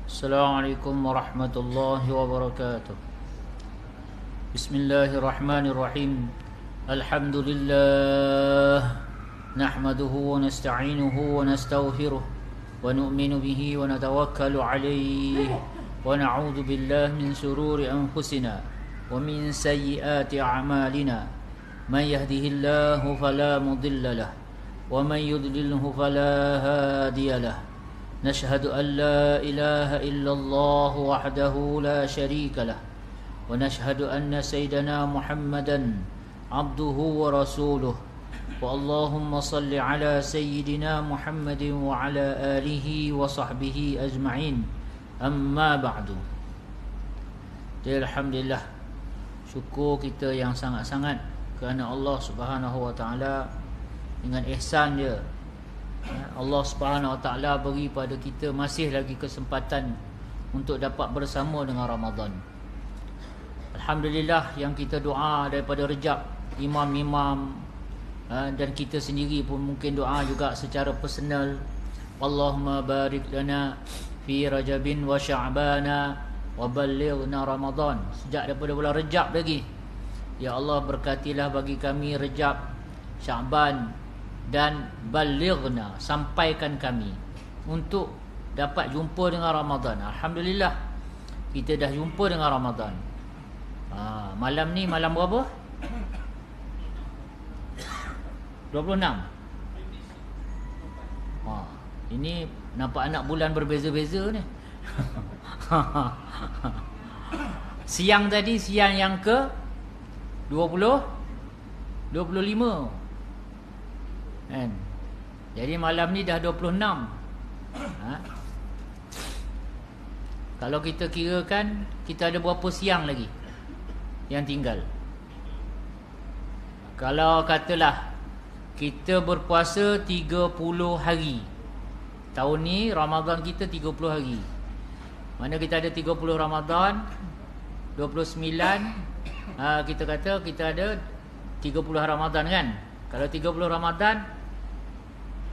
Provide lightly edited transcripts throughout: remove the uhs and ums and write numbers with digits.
Assalamualaikum warahmatullahi wabarakatuh. Bismillahirrahmanirrahim. Alhamdulillah. Nahmaduhu wa nasta'inuhu wa nastaghfiruh wa nu'minu bihi wa natawakkalu alayhi wa na'udzu billahi min shururi anfusina wa min sayyiati a'malina. Man yahdihillahu fala mudilla lahu wa man yudlilhu fala hadiya lahu. نشهد أن لا إله إلا الله وحده لا شريك له ونشهد أن سيدنا محمدا عبده ورسوله واللهم صل على سيدنا محمد وعلى آله وصحبه أجمعين أما بعد. Alhamdulillah, syukur kita yang sangat-sangat kerana Allah Subhanahu wa taala dengan ihsan dia, Allah Subhanahu Wa Taala beri pada kita masih lagi kesempatan untuk dapat bersama dengan Ramadan. Alhamdulillah, yang kita doa daripada Rejab, imam-imam dan kita sendiri pun mungkin doa juga secara personal. Allahumma barik lana fi Rajabin wa Sya'bana wa ballighna Ramadan. Sejak daripada bulan Rejab lagi, ya Allah berkatilah bagi kami Rejab, Sya'ban dan balighna, sampaikan kami untuk dapat jumpa dengan Ramadan. Alhamdulillah, kita dah jumpa dengan Ramadan. Malam ni malam berapa? 26. Ini nampak anak bulan berbeza-beza ni. Siang tadi, siang yang ke 25 kan? Jadi malam ni dah 26. Kalau kita kirakan, kita ada berapa siang lagi yang tinggal? Kalau katalah kita berpuasa 30 hari, tahun ni Ramadan kita 30 hari, mana kita ada 30 Ramadan, 29, kita kata kita ada 30 Ramadan kan. Kalau 30 Ramadan,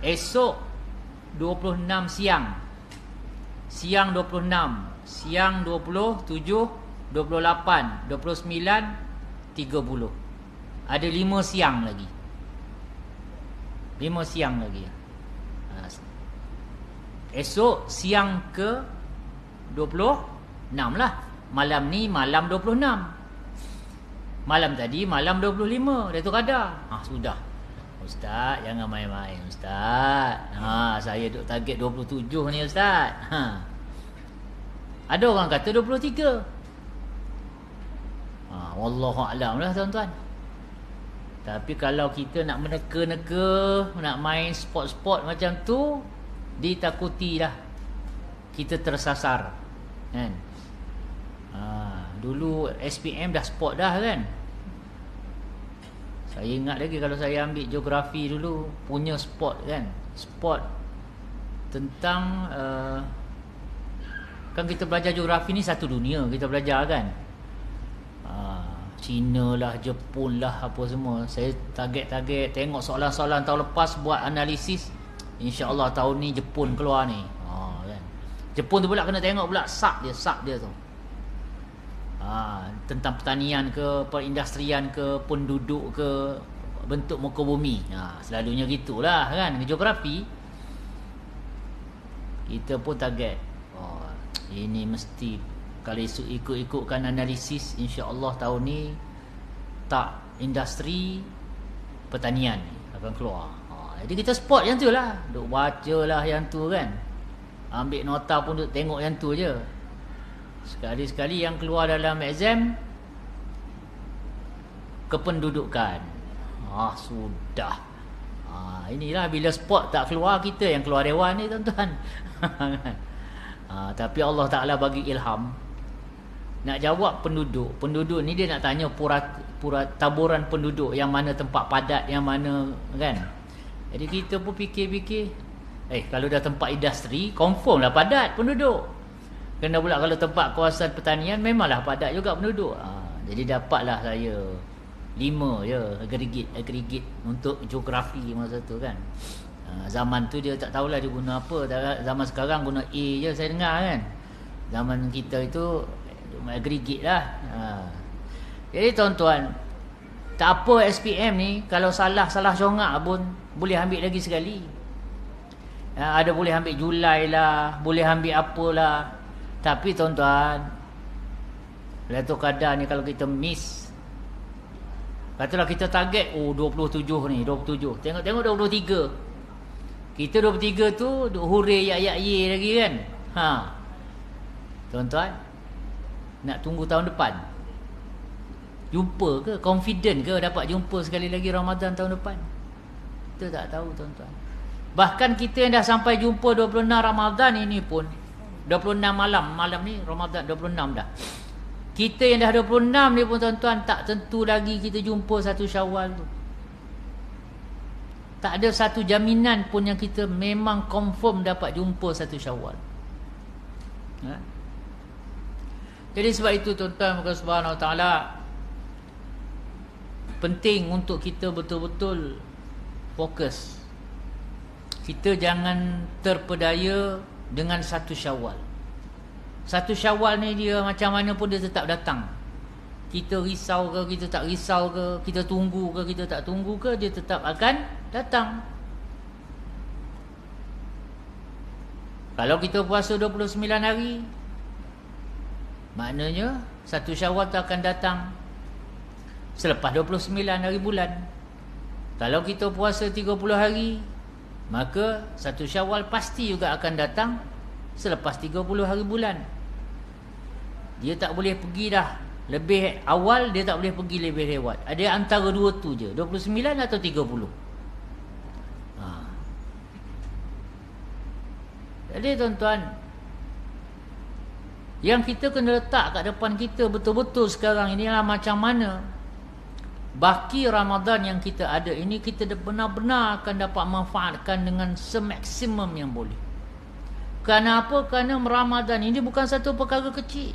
esok 26 siang. Siang 26, siang 20, 7, 28, 29, 30. Ada 5 siang lagi. 5 siang lagi. Esok siang ke 26 lah. Malam ni malam 26. Malam tadi malam 25 Datuk Qadar. Sudah. Ustaz, jangan main-main Ustaz. Saya duk target 27 ni Ustaz. Ada orang kata 23. Wallahu a'lam lah tuan-tuan. Tapi kalau kita nak meneka-neka, nak main sport-sport macam tu, ditakutilah kita tersasar kan. Dulu SPM dah sport dah kan. Saya ingat lagi kalau saya ambil geografi dulu, punya sport kan. Sport tentang kan kita belajar geografi ni satu dunia kita belajar kan. China lah, Jepun lah, apa semua. Saya target tengok soalan-soalan tahun lepas, buat analisis. InsyaAllah tahun ni Jepun keluar ni. Kan. Jepun tu pula kena tengok pula sak dia tu. Tentang pertanian ke, perindustrian ke, penduduk ke, bentuk muka bumi. Selalunya gitulah kan. Geografi kita pun target, ini mesti kalau ikut-ikutkan analisis, insya-Allah tahun ni tak industri pertanian akan keluar. Jadi kita sport yang tu lah, duk baca lah yang tu kan. Ambil nota pun duk tengok yang tu je. Sekali-sekali yang keluar dalam exam kependudukan. Sudah. Inilah bila sport tak keluar, kita yang keluar dewan ni tuan-tuan. Tapi Allah Ta'ala bagi ilham nak jawab penduduk. Penduduk ni dia nak tanya taburan penduduk, yang mana tempat padat, yang mana kan. Jadi kita pun fikir-fikir, kalau dah tempat industri, confirm lah padat penduduk. Kena pula kalau tempat kawasan pertanian, memanglah padat juga penduduk. Jadi dapatlah saya 5 je agregate untuk geografi masa tu kan. Zaman tu dia tak tahulah dia guna apa. Zaman sekarang guna A je saya dengar kan. Zaman kita itu aggregate lah. Jadi tuan-tuan, tak apa SPM ni, kalau salah congak pun boleh ambil lagi sekali. Ada boleh ambil Julai lah, boleh ambil apalah. Tapi tuan-tuan, Lailatul Qadar ni kalau kita miss, katalah kita target 27 ni, 27. Tengok 23. Kita 23 tu duk hurray ye lagi kan. Tuan-tuan, nak tunggu tahun depan. Jumpa ke? Confident ke dapat jumpa sekali lagi Ramadan tahun depan? Kita tak tahu tuan-tuan. Bahkan kita yang dah sampai jumpa 26 Ramadan ini pun, 26 malam ni Ramadan 26 dah. Kita yang dah 26 ni pun tuan-tuan, tak tentu lagi kita jumpa 1 Syawal tu. Tak ada satu jaminan pun yang kita memang confirm dapat jumpa 1 Syawal. Jadi sebab itu tuan-tuan, maka Subhanahu Wa Taala penting untuk kita betul-betul fokus. Kita jangan terpedaya dengan 1 Syawal. 1 Syawal ni dia macam mana pun dia tetap datang. Kita risau ke, kita tak risau ke, kita tunggu ke, kita tak tunggu ke, dia tetap akan datang. Kalau kita puasa 29 hari, maknanya 1 Syawal tu akan datang selepas 29 hari bulan. Kalau kita puasa 30 hari, maka 1 Syawal pasti juga akan datang selepas 30 hari bulan. Dia tak boleh pergi dah lebih awal, dia tak boleh pergi lebih lewat. Ada antara dua tu je, 29 atau 30. Jadi tuan-tuan, yang kita kena letak kat depan kita betul-betul sekarang ini adalah macam mana baki Ramadan yang kita ada ini kita benar-benar akan dapat manfaatkan dengan semaksimum yang boleh. Kerana apa? Kerana Ramadan ini bukan satu perkara kecil.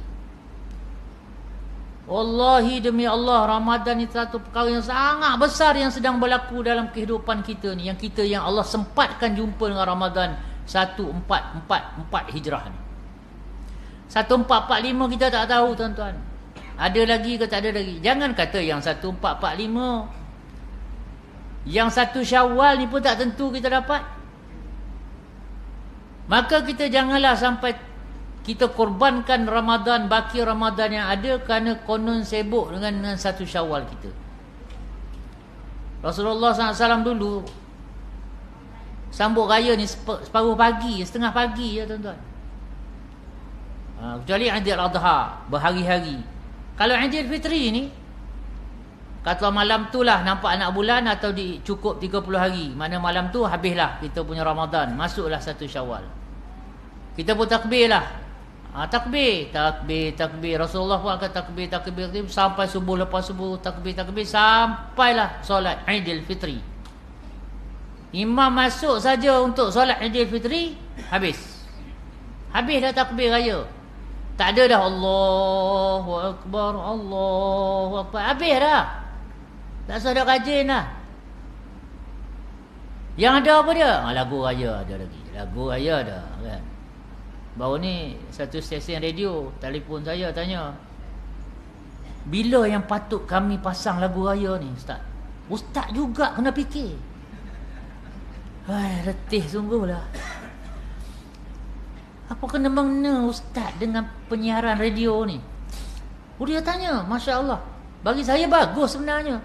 Wallahi demi Allah, Ramadan ini satu perkara yang sangat besar yang sedang berlaku dalam kehidupan kita ni, yang kita yang Allah sempatkan jumpa dengan Ramadan 1444 Hijrah ni. 1445 kita tak tahu tuan-tuan. Ada lagi ke tak ada lagi? Jangan kata yang 1445. Yang 1 Syawal ni pun tak tentu kita dapat. Maka kita janganlah sampai kita korbankan Ramadan, baki Ramadan yang ada kerana konon sibuk dengan 1 Syawal kita. Rasulullah SAW dulu sambut raya ni separuh pagi, setengah pagi ya tuan-tuan. Kecuali Aidil Adha, berhari-hari. Kalau Aidil Fitri ni, kata malam tu lah nampak anak bulan atau cukup 30 hari. Mana malam tu habislah kita punya Ramadan, masuklah 1 Syawal. Kita pun takbir lah. Takbir. Rasulullah pun akan takbir sampai subuh, lepas subuh takbir sampailah solat Aidil Fitri. Imam masuk saja untuk solat Aidil Fitri, habis dah takbir raya. Tak ada dah Allahu Akbar, habis dah. Tak usah dah rajin lah. Yang ada apa dia? Lagu raya ada lagi. Lagu raya ada kan. Baru ni satu stesen radio telefon saya tanya, bila yang patut kami pasang lagu raya ni Ustaz? Ustaz juga kena fikir. Letih sungguh lah. Apa kena mengena Ustaz dengan penyiaran radio ni? Dia tanya, Masya Allah. Bagi saya bagus sebenarnya.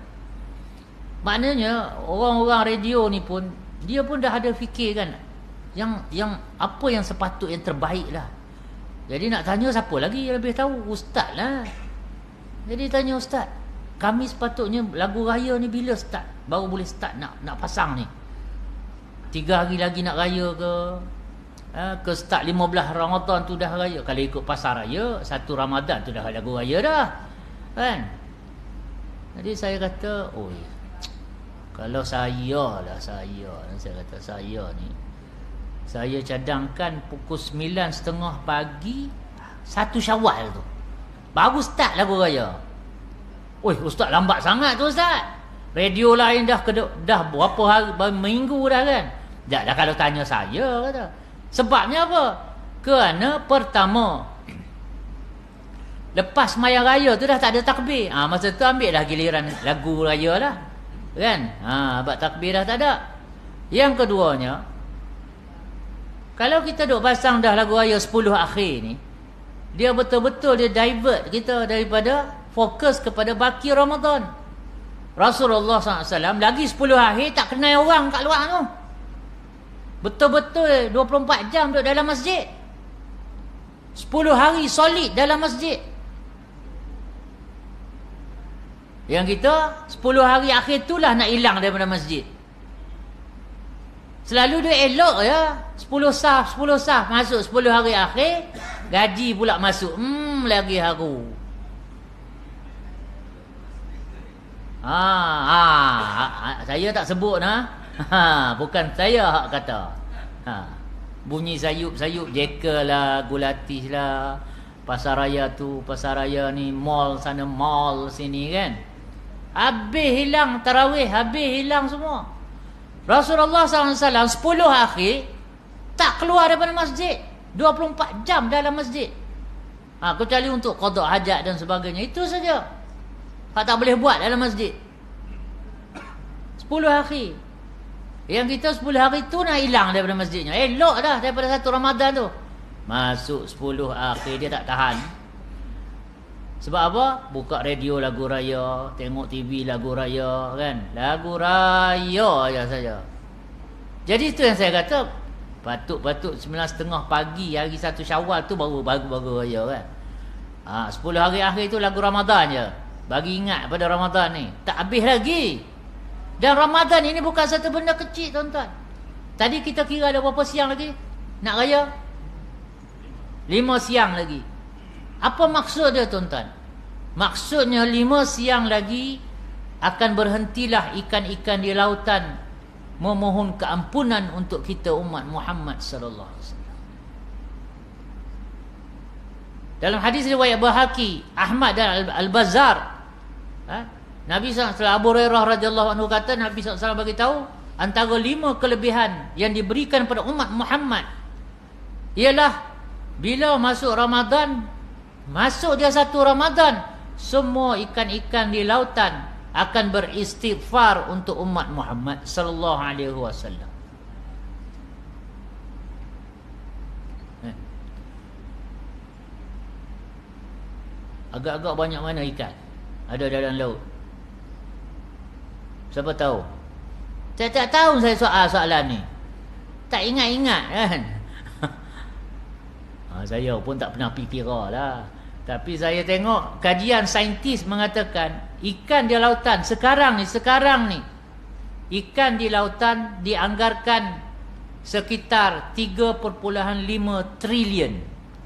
Maknanya orang-orang radio ni pun, dia pun dah ada fikir kan, yang apa yang sepatut, yang terbaik lah. Jadi nak tanya siapa lagi yang lebih tahu? Ustaz lah. Jadi tanya Ustaz, kami sepatutnya lagu raya ni bila start? Baru boleh start nak pasang ni. 3 hari lagi nak raya ke start 15 Ramadan tu dah raya. Kalau ikut pasar raya, 1 Ramadan tu dah lagu raya dah kan. Jadi saya kata, kalau saya kata saya ni, saya cadangkan pukul 9.30 pagi 1 Syawal tu baru start lagu raya. Ustaz lambat sangat tu Ustaz. Radio lain dah berapa hari, minggu dah kan. Dah kalau tanya saya kata. Sebabnya apa? Kerana pertama, Lepas sembahyang raya tu dah tak ada takbir. Masa tu ambil dah giliran lagu raya lah. Kan? Sebab takbir dah tak ada. Yang keduanya, kalau kita duk pasang dah lagu raya 10 akhir ni, dia betul-betul dia divert kita daripada fokus kepada baki Ramadan. Rasulullah SAW lagi 10 akhir tak kenal orang kat luar tu. Betul-betul 24 jam duduk dalam masjid. 10 hari solid dalam masjid. Yang kita 10 hari akhir itulah nak hilang daripada masjid. Selalu dia elok ya. 10 saf masuk 10 hari akhir, gaji pula masuk. Lagi haru. Saya tak sebut bukan saya hak kata. Bunyi sayup-sayup Jekyll lah, Gulatis lah, pasar raya tu, pasar raya ni, mall sana, mall sini kan. Habis hilang tarawih, habis hilang semua. Rasulullah SAW 10 akhir tak keluar daripada masjid. 24 jam dalam masjid. Kecuali untuk qada hajat dan sebagainya. Itu saja. Hak tak boleh buat dalam masjid. 10 hari. Yang kita 10 hari tu nak hilang daripada masjidnya. Elok dah daripada 1 Ramadan tu. Masuk 10 akhir dia tak tahan. Sebab apa? Buka radio lagu raya, tengok TV lagu raya kan. Lagu raya aja saja. Jadi itu yang saya kata, patut 9.30 pagi hari 1 Syawal tu baru raya kan. 10 hari akhir tu lagu Ramadan je. Bagi ingat pada Ramadan ni. Tak habis lagi. Dan Ramadan ini bukan satu benda kecil tuan-tuan. Tadi kita kira ada berapa siang lagi nak raya? 5 siang lagi. Apa maksud dia tuan-tuan? Maksudnya 5 siang lagi akan berhentilah ikan-ikan di lautan memohon keampunan untuk kita umat Muhammad sallallahu alaihi wasallam. Dalam hadis riwayat Bahaki, Ahmad dan Al-Bazzar, Nabi SAW, Abu Hurairah radhiyallahu anhu kata, Nabi SAW bagi tahu antara 5 kelebihan yang diberikan pada umat Muhammad ialah bila masuk Ramadan, masuk dia 1 Ramadan, semua ikan-ikan di lautan akan beristighfar untuk umat Muhammad sallallahu alaihi wasallam. Agak-agak banyak mana ikan ada dalam laut? Siapa tahu? Saya tak tahu saya soalan ni. Tak ingat-ingat kan? Saya pun tak pernah fikir lah. Tapi saya tengok kajian saintis mengatakan ikan di lautan sekarang ni ikan di lautan dianggarkan sekitar 3.5 trilion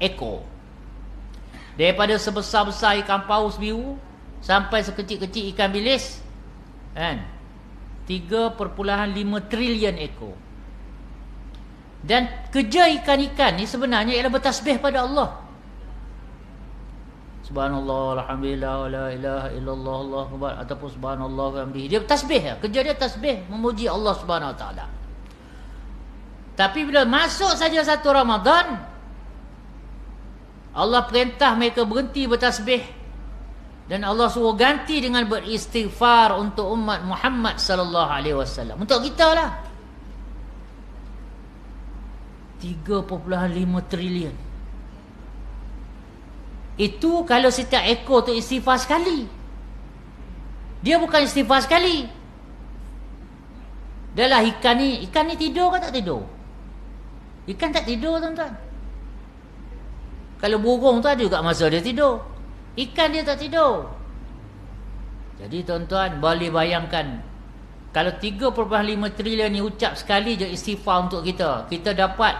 ekor. Daripada sebesar-besar ikan paus biru sampai sekecil-kecil ikan bilis kan, 3.5 trilion ekor. Dan kerja ikan-ikan ni sebenarnya ialah bertasbih pada Allah. Subhanallah, alhamdulillah, la ilaha illallah, Allahu akbar, ataupun subhanallah wa bihamdihi. Dia tasbih, kerja dia tasbih, memuji Allah Subhanahu wa taala. Tapi bila masuk saja 1 Ramadan, Allah perintah mereka berhenti bertasbih dan Allah suruh ganti dengan beristighfar untuk umat Muhammad sallallahu alaihi wasallam. Untuk kita lah. 3.5 trilion. Itu kalau setiap ekor tu istighfar sekali. Dia bukan istighfar sekali. Dah lah ikan ni tidur ke tak tidur? Ikan tak tidur tuan-tuan. Kalau burung tu ada juga masa dia tidur. Ikan dia tak tidur. Jadi tuan-tuan boleh bayangkan, kalau 3.5 trilion ni ucap sekali je istighfar untuk kita, kita dapat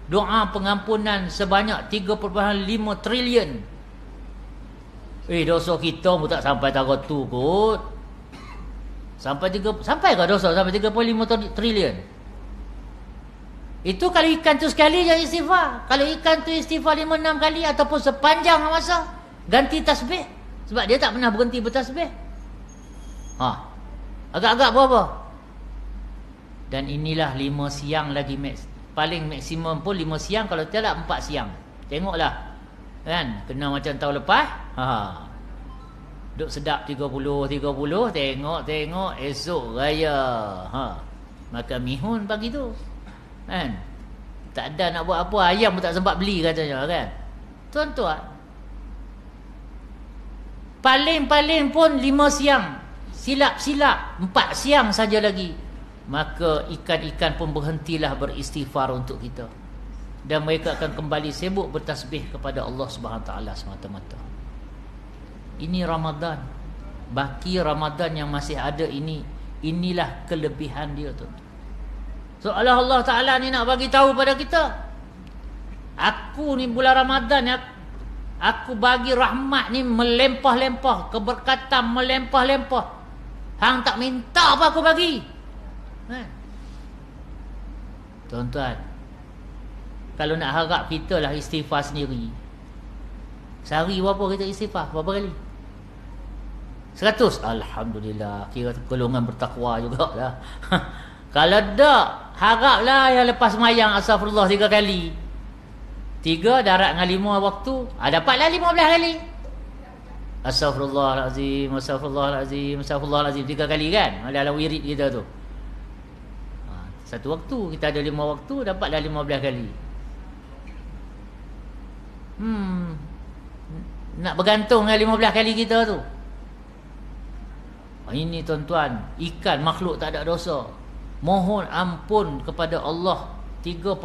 doa pengampunan sebanyak 3.5 trilion. Dosa kita pun tak sampai tarikh tu kot. Sampai ke dosa sampai 3.5 trilion? Itu kalau ikan tu sekali je istighfar. Kalau ikan tu istighfar 5-6 kali ataupun sepanjang masa, ganti tasbih. Sebab dia tak pernah berhenti bertasbih. Agak-agak berapa? Dan inilah 5 siang lagi paling maksimum pun 5 siang, kalau tidak 4 siang. Tengoklah Kan? Kena macam tahun lepas. Duk sedap 30, tengok esok raya. Makan mihun pagi tu. Kan? Tak ada nak buat apa, ayam pun tak sempat beli katanya kan. Tuan-tuan, paling-paling pun 5 siang, silap-silap 4 siang saja lagi, maka ikan-ikan pun berhentilah beristighfar untuk kita, dan mereka akan kembali sibuk bertasbih kepada Allah Subhanahu Taala semata-mata. Ini Ramadan. Baki Ramadan yang masih ada ini, inilah kelebihan dia, tuan-tuan. So Allah Ta'ala ni nak bagi tahu pada kita, aku ni bulan Ramadan ya, aku bagi rahmat ni melempah-lempah, keberkatan melempah-lempah. Hang tak minta apa aku bagi. Tuan-tuan, kalau nak harap kita lah istighfar sendiri, sehari berapa kita istighfar? Berapa kali? 100? Alhamdulillah, kira golongan bertakwa jugalah. Kalau tak, haraplah yang lepas semayang astagfirullah 3 kali. 3 darat dengan 5 waktu, dapatlah 15 kali. Astagfirullahalazim, astagfirullahalazim, astagfirullahalazim 3 kali kan? Dalam wirid kita tu. Satu waktu, kita ada 5 waktu, dapatlah 15 kali. Nak bergantung dengan 15 kali kita tu. Ini tuan-tuan, ikan makhluk tak ada dosa, mohon ampun kepada Allah. 3.5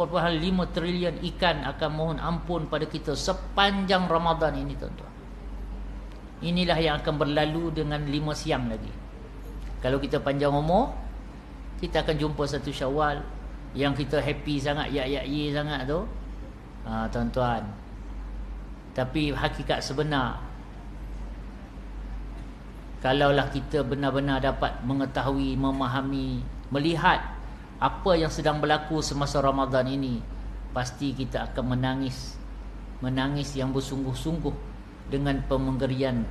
trilion ikan akan mohon ampun pada kita sepanjang Ramadan ini, tuan-tuan. Inilah yang akan berlalu dengan 5 siang lagi. Kalau kita panjang umur, kita akan jumpa 1 Syawal yang kita happy sangat, ye sangat tu, tuan-tuan. Tapi hakikat sebenar, kalaulah kita benar-benar dapat mengetahui, memahami, melihat apa yang sedang berlaku semasa Ramadan ini, pasti kita akan menangis yang bersungguh-sungguh dengan pemergian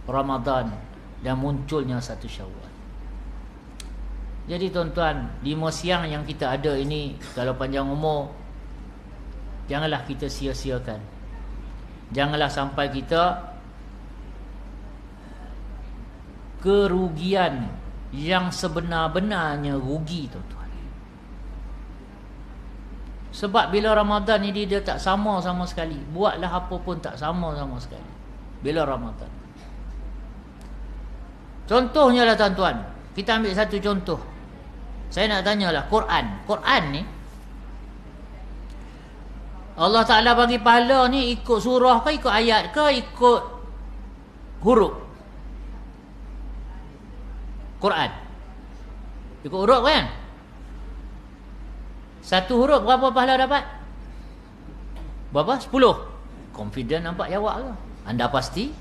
Ramadan dan munculnya 1 Syawal. Jadi tuan-tuan, 5 siang yang kita ada ini, kalau panjang umur, janganlah kita sia-siakan. Janganlah sampai kita kerugian yang sebenar-benarnya rugi, tuan-tuan. Sebab bila Ramadan ini dia tak sama sekali. Buatlah apa pun tak sama sekali bila Ramadan. Contohnya lah tuan-tuan, kita ambil satu contoh. Saya nak tanyalah, Quran ni Allah Ta'ala bagi pahala ni ikut surah ke, ikut ayat ke, ikut huruf? Quran ikut huruf kan? Satu huruf berapa pahala dapat? Berapa? 10. Confident nampak jawab ke? Anda pasti?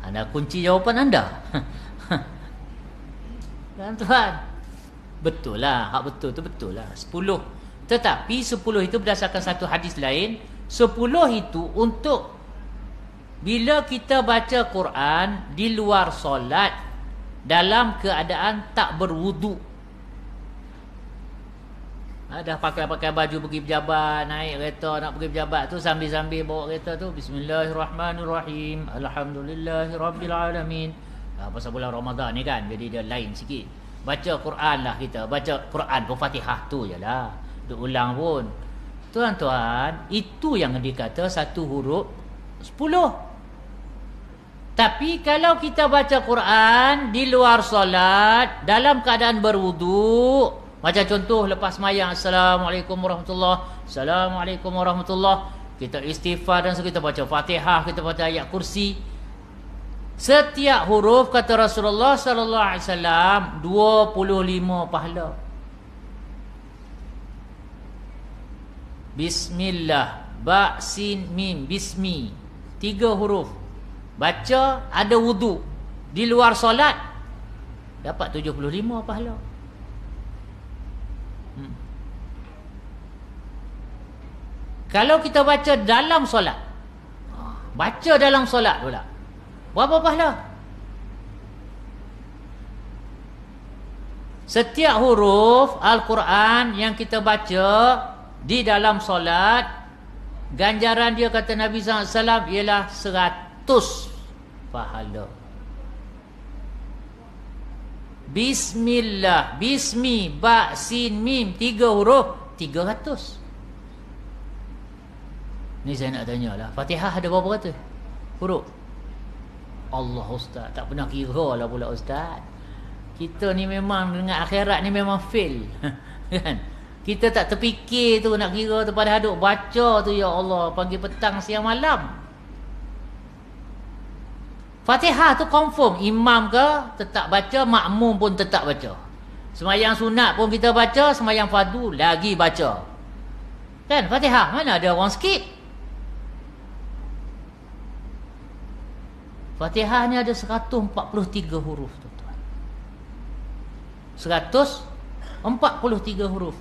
Anda kunci jawapan anda. Tuan-tuan, betul lah, hak betul tu betul lah, 10. Tetapi 10 itu berdasarkan satu hadis lain, 10 itu untuk bila kita baca Quran di luar solat, dalam keadaan tak berwudu. Dah pakai baju pergi pejabat, naik kereta nak pergi pejabat tu, sambil-sambil bawa kereta tu, Bismillahirrahmanirrahim, Alhamdulillahirrabbilalamin. Pasal bulan Ramadan ni kan, jadi dia lain sikit. Baca Quran lah kita, baca Quran Al-Fatihah tu je lah, duk ulang pun. Tuan-tuan, itu yang dikata satu huruf 10. Tapi kalau kita baca Quran di luar solat, dalam keadaan berwudu, macam contoh lepas sembahyang, Assalamualaikum warahmatullahi, Assalamualaikum warahmatullahi, kita istighfar dan kita baca Fatihah, kita baca ayat kursi. Setiap huruf kata Rasulullah sallallahu alaihi wasallam 25 pahala. Bismillah, ba sin mim, bismi, 3 huruf. Baca ada wudu di luar solat, dapat 75 pahala. Kalau kita baca dalam solat, baca dalam solat pula, berapa pahala? Setiap huruf Al-Quran yang kita baca di dalam solat, ganjaran dia kata Nabi SAW ialah 100 pahala. Bismillah, bismi, ba, sin, mim, 3 huruf, 300. Ni saya nak tanya lah, Fatihah ada berapa kata huruf? Allah Ustaz, tak pernah kira lah pula Ustaz. Kita ni memang dengan akhirat ni memang fail. Kan? Kita tak terfikir tu nak kira tu, pada haduk baca tu ya Allah, pagi petang siang malam. Fatihah tu confirm, imam ke tetap baca, makmum pun tetap baca. Semayang sunat pun kita baca, semayang fardu lagi baca. Kan Fatihah, mana ada orang skip? Fatihah ni ada 143 huruf, tuan-tuan. 143 huruf.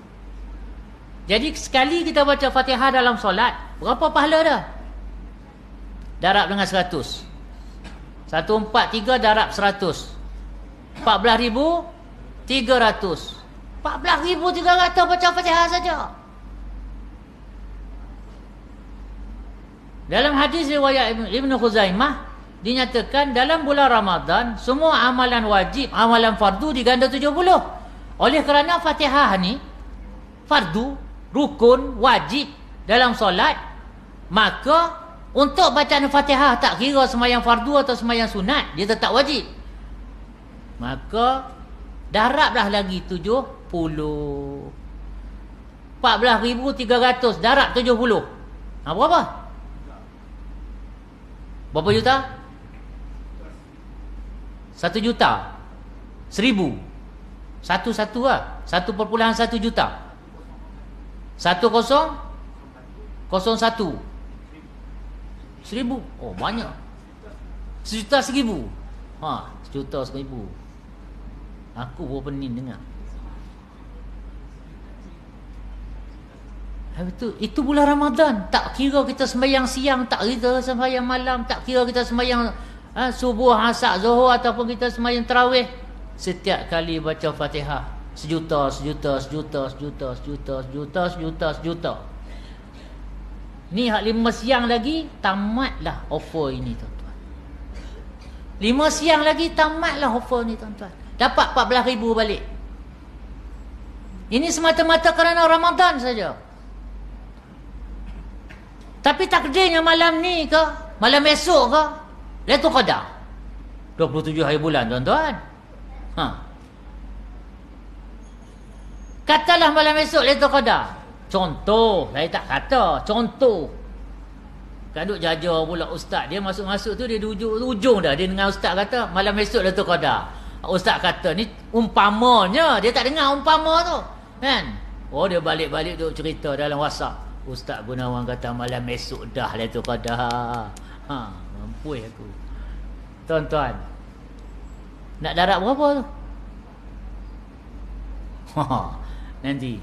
Jadi sekali kita baca Fatihah dalam solat, berapa pahala dah? Darab dengan 100. 143 darab 100. 14,300. 14,300 baca Fatihah saja. Dalam hadis riwayat Ibn Khuzaimah dinyatakan dalam bulan Ramadan semua amalan wajib, amalan fardu diganda 70. Oleh kerana Fatihah ni fardu, rukun, wajib dalam solat, maka untuk bacaan Fatihah tak kira semayang fardu atau semayang sunat, dia tetap wajib. Maka darablah lagi 70. 14,300 darab 70. Berapa? Berapa juta? 1 juta. 1,000. Satu lah. 1,1 juta. 1001. 1,000. Oh banyak. 1,1,000. 1,1,000. Aku pun pening dengar. Itu bulan Ramadan. Tak kira kita sembahyang siang, tak kira sembahyang malam, tak kira kita sembahyang subuh, asar, zuhur ataupun kita sembahyang tarawih. Setiap kali baca Fatihah 1,000,000, 1,000,000, 1,000,000, 1,000,000, 1,000,000, 1,000,000. Ni hak 5 siang lagi tamatlah offer ini, tuan-tuan. 5 siang lagi tamatlah offer ni, tuan-tuan. Dapat 14,000 balik. Ini semata-mata kerana Ramadan saja. Tapi takdirnya malam ni ke, malam esok ke, Lailatul Qadar 27 hari bulan, tuan-tuan. Katalah malam esok Lailatul Qadar. Contoh, saya tak kata, contoh. Kaduk jaja pula ustaz, dia masuk-masuk tu dia di ujung dah. Dia dengar ustaz kata malam esok Lailatul Qadar. Ustaz kata ni umpamanya, dia tak dengar umpama tu. Kan? Oh, dia balik-balik tu cerita dalam WhatsApp. Ustaz Gunawan kata malam esok dah Lailatul Qadar. Mampu aku. Tuan-tuan, nak darab berapa tu? Nanti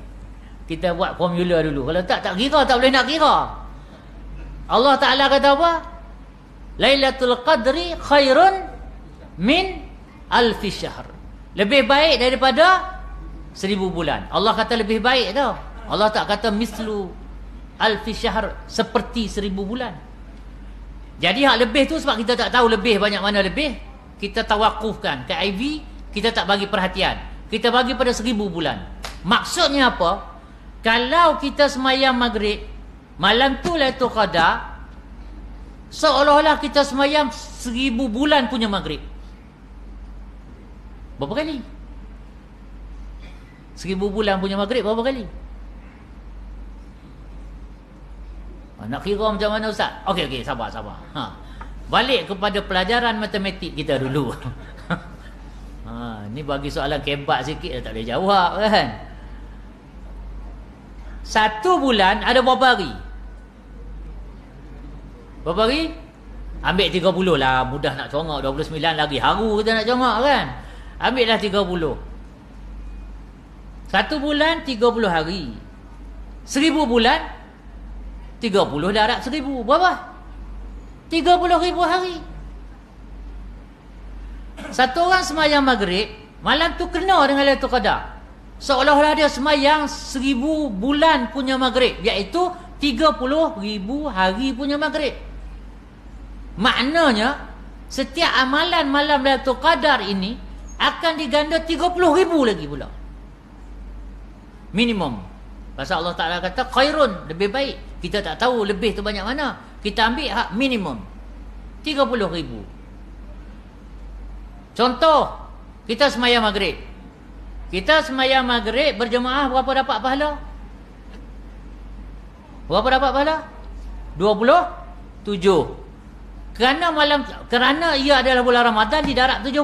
kita buat formula dulu. Kalau tak kira, tak boleh nak kira. Allah Ta'ala kata apa? Lailatul Qadri khairun min alfi syahr. Lebih baik daripada 1,000 bulan. Allah kata lebih baik tau. Allah tak kata mislu alfi syahr, seperti 1,000 bulan. Jadi hak lebih tu sebab kita tak tahu lebih banyak mana lebih, kita tawakufkan ke IV, kita tak bagi perhatian. Kita bagi pada 1,000 bulan. Maksudnya apa? Kalau kita semayang maghrib, malam tu Lailatul Qadar, seolah-olah kita semayang 1,000 bulan punya maghrib. Berapa kali? 1,000 bulan punya maghrib berapa kali? Nak kira macam mana Ustaz? Okey, sabar. Balik kepada pelajaran matematik kita dulu. Ni bagi soalan kebat sikit tak boleh jawab kan. 1 bulan ada berapa hari? Berapa hari? Ambil 30 lah, mudah nak congak. 29 lagi haru kita nak congak kan. Ambil dah 30. 1 bulan 30 hari. 1,000 bulan 30 darab 1,000. Berapa? 30,000 hari. Satu orang semayang maghrib, malam tu kena dengan Lailatul Qadar. Seolah-olah dia semayang 1000 bulan punya maghrib, iaitu 30,000 hari punya maghrib. Maknanya setiap amalan malam Lailatul Qadar ini akan diganda 30,000 lagi pula. Minimum. Pasal Allah Ta'ala kata khairun, lebih baik. Kita tak tahu lebih tu banyak mana. Kita ambil hak minimum 30,000. Contoh, kita semayang maghrib. Kita semayang maghrib berjemaah, berapa dapat pahala? Berapa dapat pahala? 27. Kerana ia adalah bulan Ramadan, di darat 70.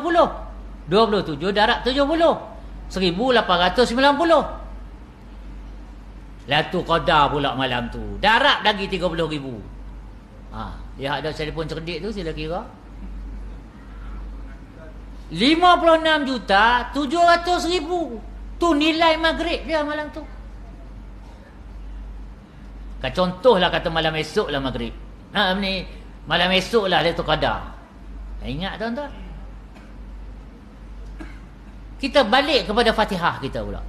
27 darat 70. 1890. Lailatul Qadar pula malam tu. Darat lagi 30,000. Dia ada telefon cerdik tu, sila kira. 56,700,000. Tu nilai maghrib dia malam tu. Contohlah kata malam esok lah maghrib. Malam esok lah Lailatul Qadar. Ingat tuan-tuan. Kita balik kepada Fatihah kita pula.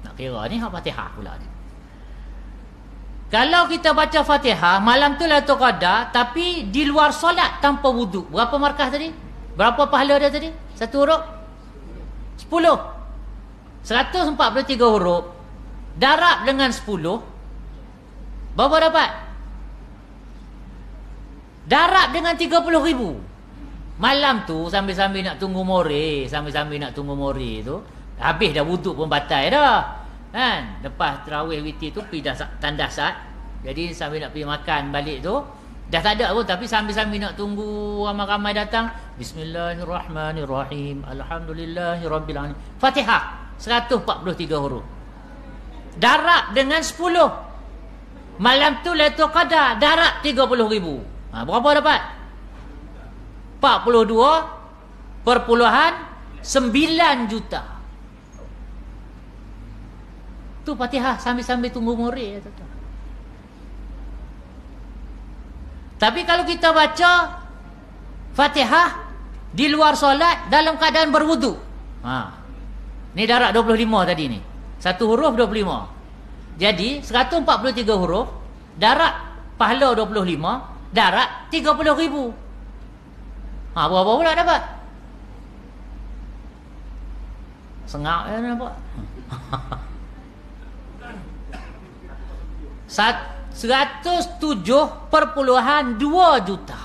Nak kira ni hak Fatihah pula ni. Kalau kita baca Fatihah malam tu Lailatul Qadar, tapi di luar solat tanpa wuduk, berapa markah tadi? Berapa pahala dia tadi? Satu huruf? 10. 143 huruf. Darab dengan 10. Berapa dapat? Darab dengan 30,000. Malam tu sambil-sambil nak tunggu more, tu, habis dah wuduk pun batal dah. Kan? Lepas tarawih witir tu pergi dah tandas saat. Jadi sambil nak pergi makan balik tu, dah tak ada pun, tapi sambil-sambil nak tunggu ramai-ramai datang. Bismillahirrahmanirrahim. Alhamdulillahirabbil alamin. Fatihah 143 huruf. Darab dengan 10. Malam tu Lailatul Qadar, darab 30,000. Berapa dapat? 42,9 juta. Tu Fatihah sambil-sambil tunggu murid. Tapi kalau kita baca Fatihah di luar solat dalam keadaan berwuduk, ni darab 25 tadi ni. Satu huruf 25. Jadi 143 huruf, darab pahala 25, darab 30,000. Berapa pula dapat? Sengak ya nampak. 107,2 juta.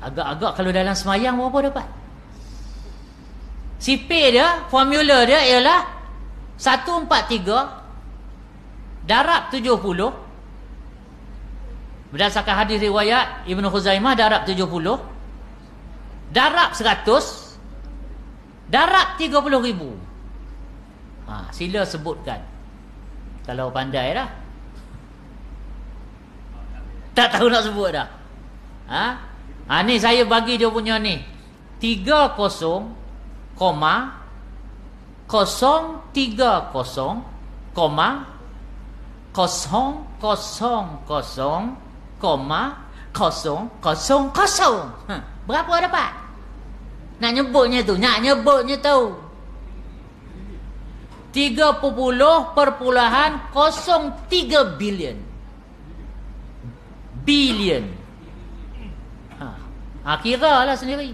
Agak-agak kalau dalam semayang berapa dapat? Sipir dia, formula dia ialah 143 darab 70. Berdasarkan hadis riwayat Ibnu Khuzaimah, darab 70, darab 100, darab 30,000. Sila sebutkan kalau pandai dah. Tak tahu nak sebut dah. Ni saya bagi dia punya ni 30,000,000,000,000. Berapa dapat? Nak nyebutnya tu 30,03 bilion. Kira lah sendiri.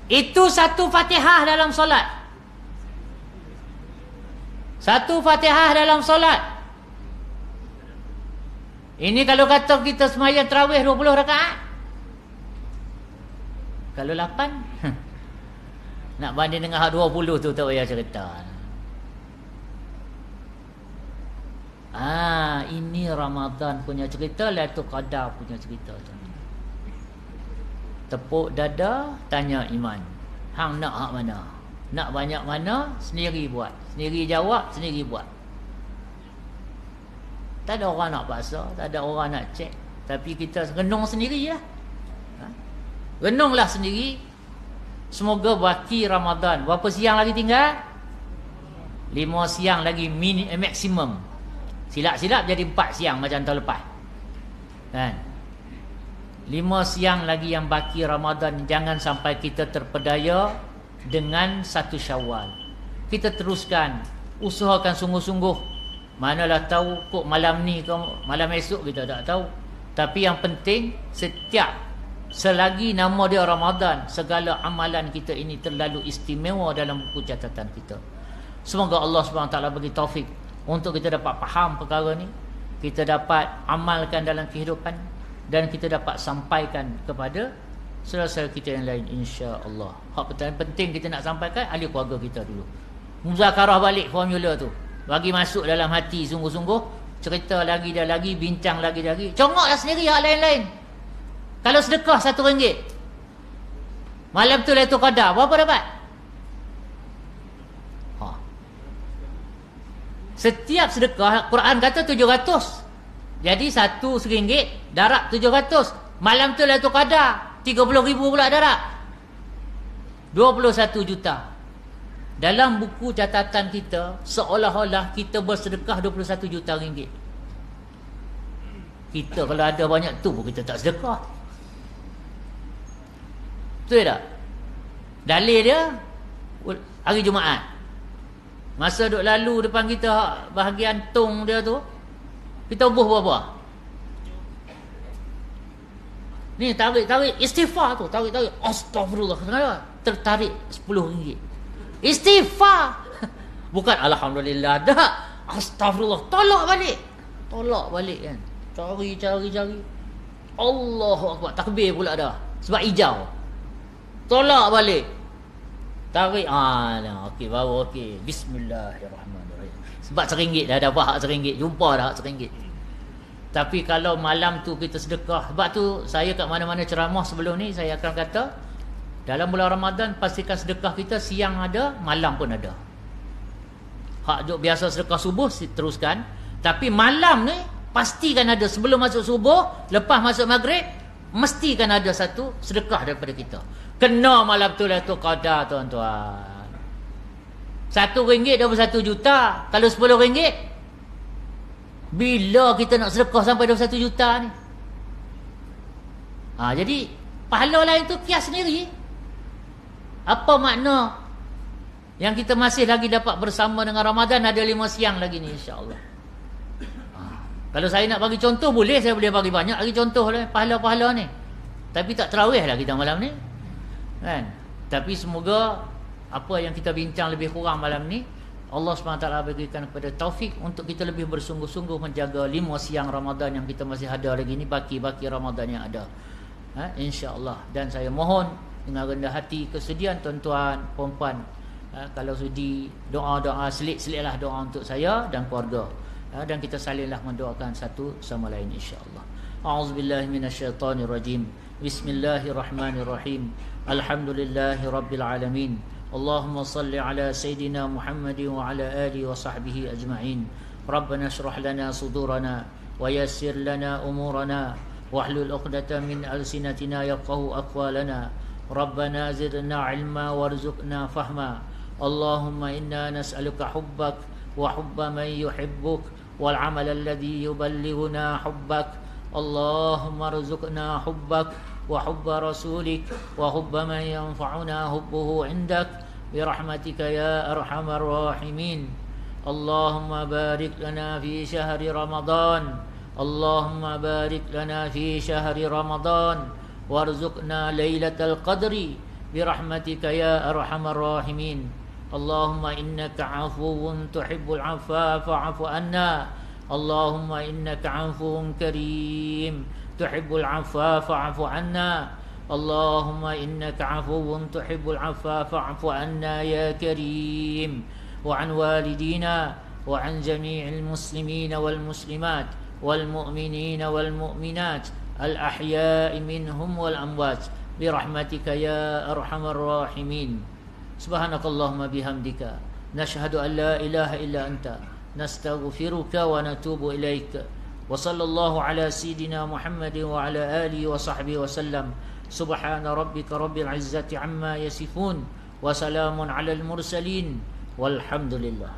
Itu satu Fatihah dalam solat. Satu Fatihah dalam solat. Ini kalau kata kita semayang tarawih 20 rakaat. Kalau 8 nak banding dengan 20 tu tak payah cerita. Ini Ramadan punya cerita, Lailatul Qadar punya cerita tu. Tepuk dada, tanya iman. Hang nak hak mana? Nak banyak mana? Sendiri buat. Sendiri jawab, sendiri buat. Tak ada orang nak paksa, tak ada orang nak cek. Tapi kita renung sendiri lah. Renunglah sendiri. Semoga baki Ramadan. Berapa siang lagi tinggal? 5 siang lagi maksimum. Silap-silap jadi 4 siang macam tahun lepas. Kan? 5 siang lagi yang baki Ramadan. Jangan sampai kita terpedaya dengan 1 Syawal. Kita teruskan, usahakan sungguh-sungguh. Manalah tahu kok malam ni ke malam esok, kita tak tahu. Tapi yang penting, selagi nama dia Ramadan, segala amalan kita ini terlalu istimewa dalam buku catatan kita. Semoga Allah SWT bagi taufik untuk kita dapat faham perkara ni, kita dapat amalkan dalam kehidupan, dan kita dapat sampaikan kepada saudara-saudara kita yang lain, insya-Allah. Hak penting kita nak sampaikan ahli keluarga kita dulu. Muzakarah balik formula tu, bagi masuk dalam hati sungguh-sungguh, cerita lagi dah lagi, bincang lagi. Congoklah sendiri hak lain-lain. Kalau sedekah RM1, malam tu Lailatul Qadar, berapa dapat? Setiap sedekah, Quran kata 700. Jadi satu RM1, darab 700. Malam tu Lailatul Qadar, 30,000 pula darab, 21 juta. Dalam buku catatan kita, seolah-olah kita bersedekah 21 juta ringgit. Kita kalau ada banyak tu pun kita tak sedekah. Betul tak? Dalil dia hari Jumaat, masa duk lalu depan kita bahagian tong dia tu, kita ubuh berapa? Ni tarik istighfar tu, tarik astagfirullah, tertarik RM10. Istighfar. Bukan alhamdulillah dah, astagfirullah, tolak balik kan. Cari. Allahu akbar, takbir pula dah. Sebab hijau. Tolak balik. Tarik. Okey, baru okey. Bismillahirrahmanirrahim. Sebab RM1 dah dapat hak RM1. Jumpa dah hak RM1. Tapi kalau malam tu kita sedekah. Sebab tu saya kat mana-mana ceramah sebelum ni, saya akan kata, dalam bulan Ramadan pastikan sedekah kita siang ada, malam pun ada. Hak duk biasa sedekah subuh teruskan. Tapi malam ni pastikan ada. Sebelum masuk subuh, lepas masuk maghrib, mestikan ada satu sedekah daripada kita. Kena malam tu Lailatul Qadar, tuan-tuan. RM1 21 juta. Kalau RM10, bila kita nak sedekah sampai 21 juta ni? Jadi pahala lain tu kias sendiri. Apa makna yang kita masih lagi dapat bersama dengan Ramadan, ada 5 siang lagi ni, insya-Allah. Kalau saya nak bagi contoh, saya boleh bagi banyak lagi contoh lah, pahala-pahala ni. Tapi tak terawih lah kita malam ni, kan? Tapi semoga apa yang kita bincang lebih kurang malam ni, Allah SWT berikan kepada taufik untuk kita lebih bersungguh-sungguh menjaga 5 siang Ramadan yang kita masih ada lagi ni, baki-baki Ramadan yang ada, insya-Allah. Dan saya mohon dengan rendah hati, kesedihan tuan-tuan, perempuan, kalau sudi doa-doa, selit-selitlah doa untuk saya dan keluarga, dan kita salinglah mendoakan satu sama lain, insya-Allah. A'udzubillahi minasyaitonirrajim. Bismillahirrahmanirrahim. Alhamdulillahirabbil alamin. Allahumma salli ala sayidina Muhammadin wa ala alihi wa sahbihi ajma'in. Rabbana shrah lana sudurana wa yassir lana umurana wahlul 'uqdatam min alsinatina yafqahu aqwalana. Rabbana zidna 'ilma warzuqna fahma. Allahumma inna nas'aluka hubbak wa hubba man yuhibbuk wal 'amal alladhi yuballighuna hubbak. Allahumma arzuqna hubbak wa hubba rasulik wa hubba man yanfa'una hubbuhu 'indak bi rahmatika ya arhamar rahimin. Allahumma barik lana fi syahri Ramadan. Allahumma barik lana fi syahri Ramadan warzuqna lailatal qadri bi rahmatika ya arhamar rahimin. Allahumma innaka 'afuwun tuhibbul 'afwa fa'fu anna. Allahumma innaka 'afuwun karim tuhibbul 'afwa fa'fu anna. Allahumma innaka 'afuwun tuhibbul 'afwa fa'fu anna ya karim. Wa 'an walidina wa 'an jami'il muslimina wal muslimat wal mu'minina wal mu'minat al ahya'i minhum wal amwat bi rahmatika ya arhamar rahimin. Subhanakallahumma bihamdika nashhadu an la ilaha illa anta nastaghfiruka wa natubu ilaika. Wa sallallahu ala sayidina Muhammadin wa ala alihi wa sahbihi wa sallam. Subhana rabbika rabbil izzati amma yasifun wa salamun alal mursalin walhamdulillah.